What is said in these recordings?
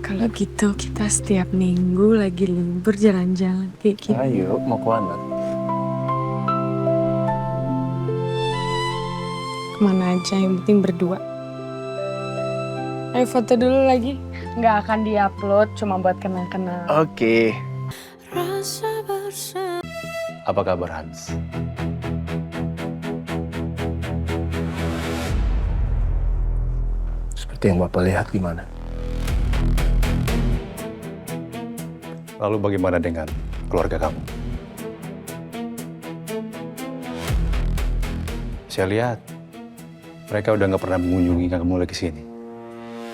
Kalau gitu kita setiap minggu lagi libur jalan-jalan kayak gitu. Ayo, mau kemana? Kemana aja, yang penting berdua. Ayo foto dulu lagi. Nggak akan diupload, cuma buat kenang-kenang. Oke. Apa kabar Hans? Seperti yang Bapak lihat gimana? Lalu bagaimana dengan keluarga kamu? Saya lihat mereka udah nggak pernah mengunjungi kamu lagi sini.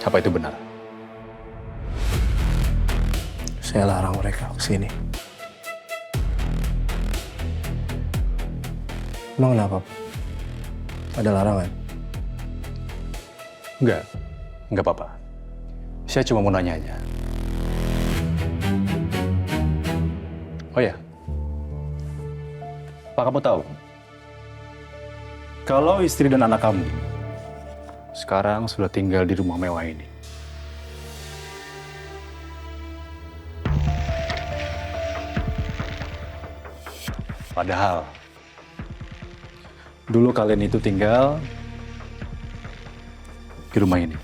Apa itu benar? Saya larang mereka ke sini. Emang kenapa, Pak? Ada larangan? Enggak apa-apa. Saya cuma mau nanya aja. Oh ya, Pak, kamu tahu kalau istri dan anak kamu sekarang sudah tinggal di rumah mewah ini? Padahal dulu kalian itu tinggal di rumah ini.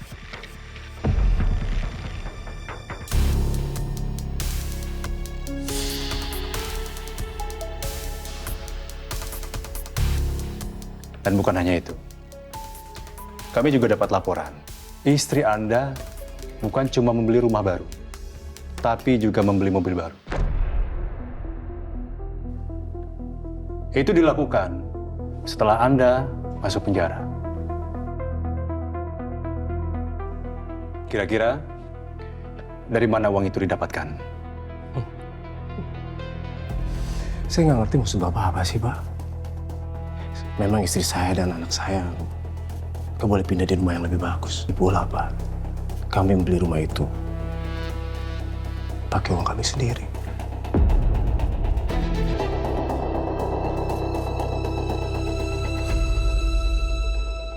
Dan bukan hanya itu. Kami juga dapat laporan. Istri Anda bukan cuma membeli rumah baru, tapi juga membeli mobil baru. Itu dilakukan setelah Anda masuk penjara. Kira-kira dari mana uang itu didapatkan? Saya nggak ngerti maksud Bapak apa sih, Pak. Memang istri saya dan anak saya nggak boleh pindah di rumah yang lebih bagus. Bola, Pak. Kami membeli rumah itu pakai uang kami sendiri.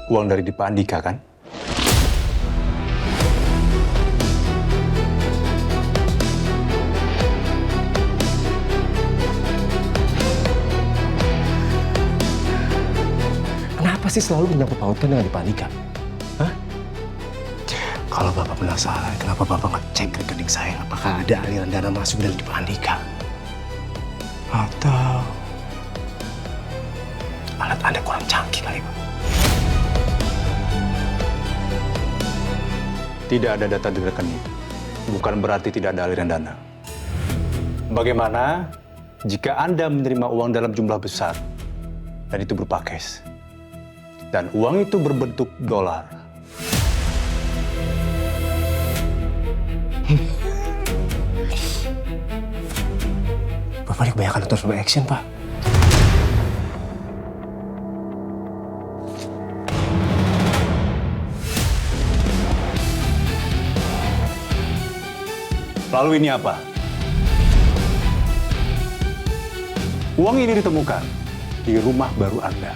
Uang dari Dipa Andika, kan? Kenapa sih selalu menyangkut pautkan dengan Dipa Andika? Hah? Kalau Bapak penasaran, kenapa Bapak nggak cek rekening saya? Apakah ada aliran dana masuk dari Dipa Andika? Atau alat Anda kurang canggih kali, Pak? Tidak ada data di rekening. Bukan berarti tidak ada aliran dana. Bagaimana jika Anda menerima uang dalam jumlah besar dan itu berupa cash? Dan uang itu berbentuk dolar. Bapak ini kebanyakan nonton film action, Pak. Lalu ini apa? Uang ini ditemukan di rumah baru Anda.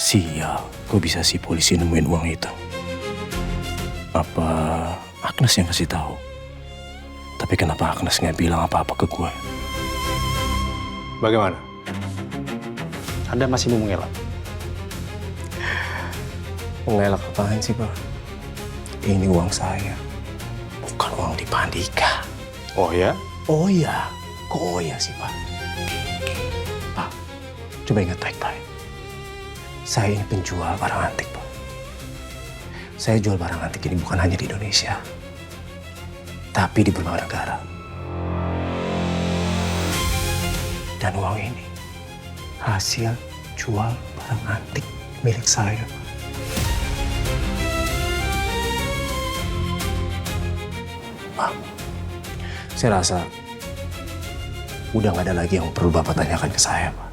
Sial, kok bisa sih polisi nemuin uang itu? Apa Agnes yang kasih tahu? Tapi kenapa Agnes nggak bilang apa-apa ke gue? Bagaimana? Anda masih mau mengelak? Mengelak apaan sih, Pak? Ini uang saya, bukan uang Dipa Andika. Oh ya? Oh iya, kok oh iya sih, Pak? Pak, coba ingat baik-baik. Saya ini penjual barang antik, Pak. Saya jual barang antik ini bukan hanya di Indonesia, tapi di berbagai negara. Dan uang ini hasil jual barang antik milik saya, Pak. Pak, saya rasa udah nggak ada lagi yang perlu Bapak tanyakan ke saya, Pak.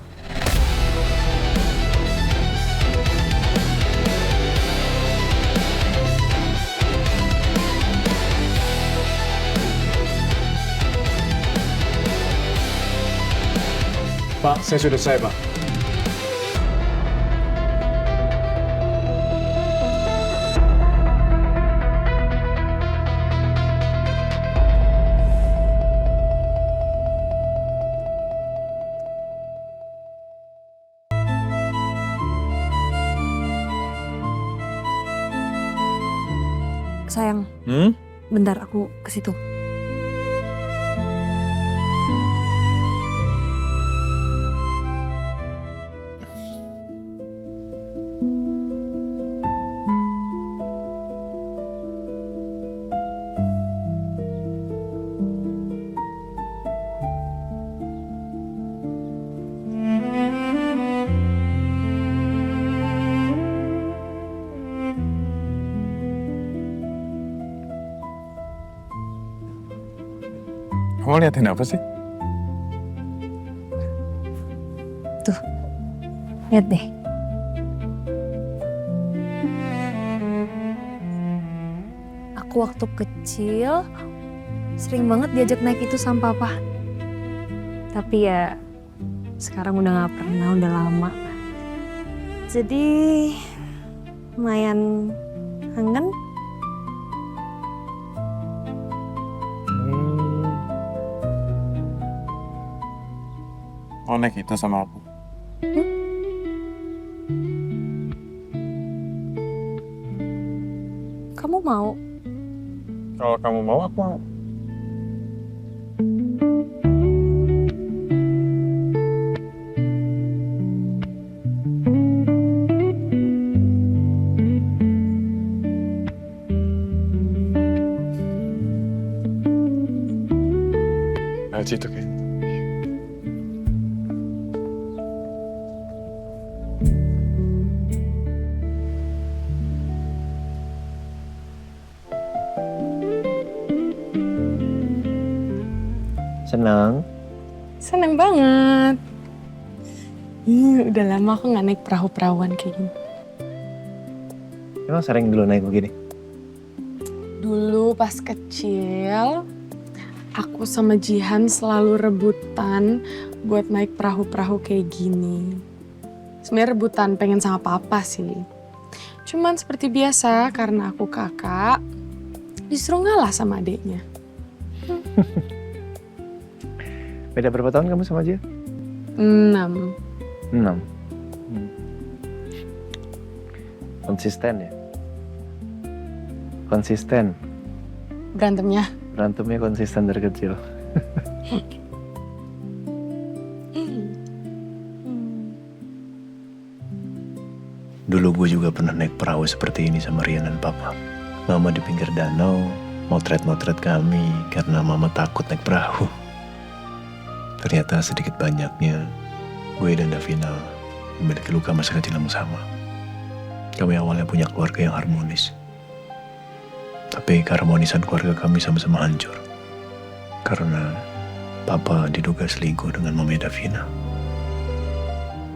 Saya sudah selesai, Pak. Sayang, bentar aku ke situ. Kamu liatin apa sih? Tuh, lihat deh. Aku waktu kecil sering banget diajak naik itu sama papa. Tapi ya sekarang udah gak pernah, udah lama. Jadi lumayan kangen. Oh, naik itu sama aku. Kamu mau? Kalau kamu mau, aku mau. Nah, situ kayak. Senang. Seneng banget. Udah lama aku nggak naik perahu-perahuan kayak gini. Emang sering dulu naik begini? Dulu pas kecil, aku sama Jihan selalu rebutan buat naik perahu-perahu kayak gini. Sebenarnya rebutan pengen sama papa sih. Cuman seperti biasa karena aku kakak, justru ngalah sama adiknya. Beda berapa tahun kamu sama dia? 6. 6. Konsisten ya? Konsisten. Berantemnya. Berantemnya konsisten dari kecil. Dulu gue juga pernah naik perahu seperti ini sama Rian dan Papa. Mama di pinggir danau, motret-motret kami karena Mama takut naik perahu. Ternyata sedikit banyaknya, gue dan Davina memiliki luka masa kecil yang sama. Kami awalnya punya keluarga yang harmonis. Tapi keharmonisan keluarga kami sama-sama hancur. Karena Papa diduga selingkuh dengan Mama Davina.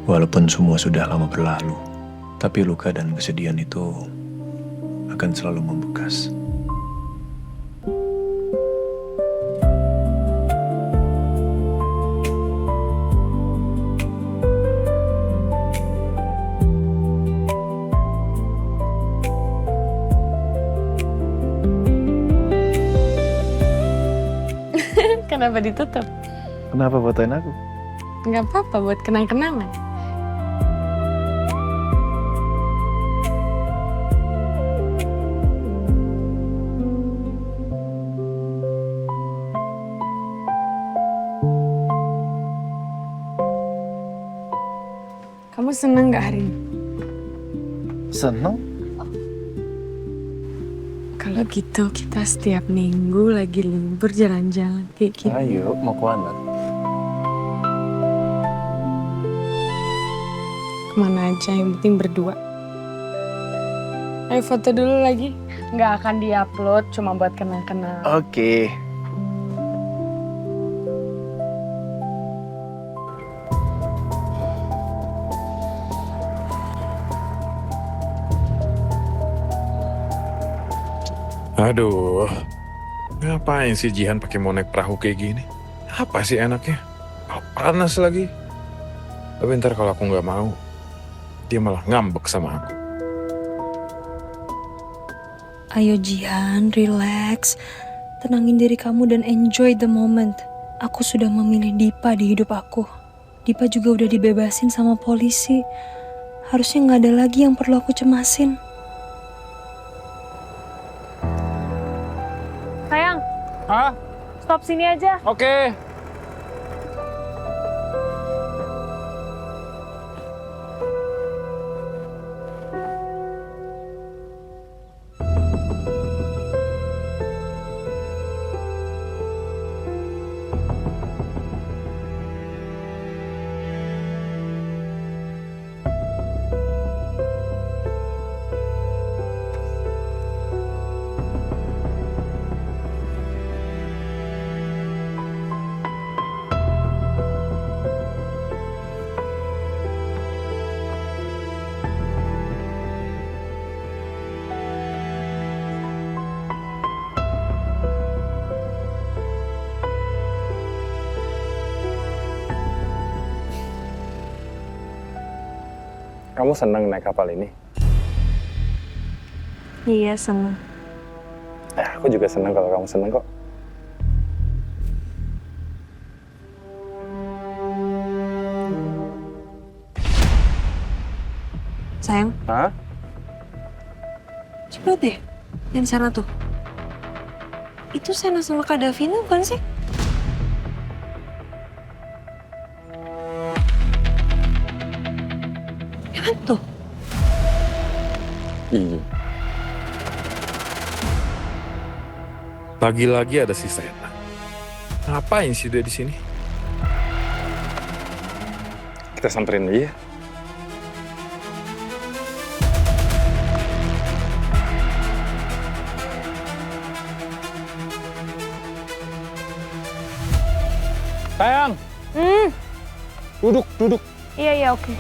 Walaupun semua sudah lama berlalu, tapi luka dan kesedihan itu akan selalu membekas. Kenapa ditutup? Kenapa fotoin aku? Nggak apa-apa buat kenang-kenangan. Kamu seneng nggak hari ini? Seneng? Kalau gitu kita setiap minggu lagi libur jalan-jalan kayak gitu. Ayo, mau ke mana? Kemana aja, yang penting berdua. Ayo foto dulu lagi. Nggak akan diupload, cuma buat kenang-kenang. Oke. Aduh, ngapain sih Jihan pakai mau naik perahu kayak gini? Apa sih enaknya? Panas lagi. Tapi ntar kalau aku nggak mau, dia malah ngambek sama aku. Ayo Jihan, relax. Tenangin diri kamu dan enjoy the moment. Aku sudah memilih Dipa di hidup aku. Dipa juga udah dibebasin sama polisi. Harusnya nggak ada lagi yang perlu aku cemasin. Sayang, Hah? stop sini aja. Oke. Kamu senang naik kapal ini? Iya, seneng. Aku juga senang kalau kamu senang kok. Sayang, Hah? coba deh. Yang di sana tuh. Itu Sena sama Kak Davina bukan sih? Ya kan tuh. Iya. Lagi-lagi ada si Sena. Ngapain sih dia di sini? Kita samperin aja ya. Sayang, duduk. Iya, oke.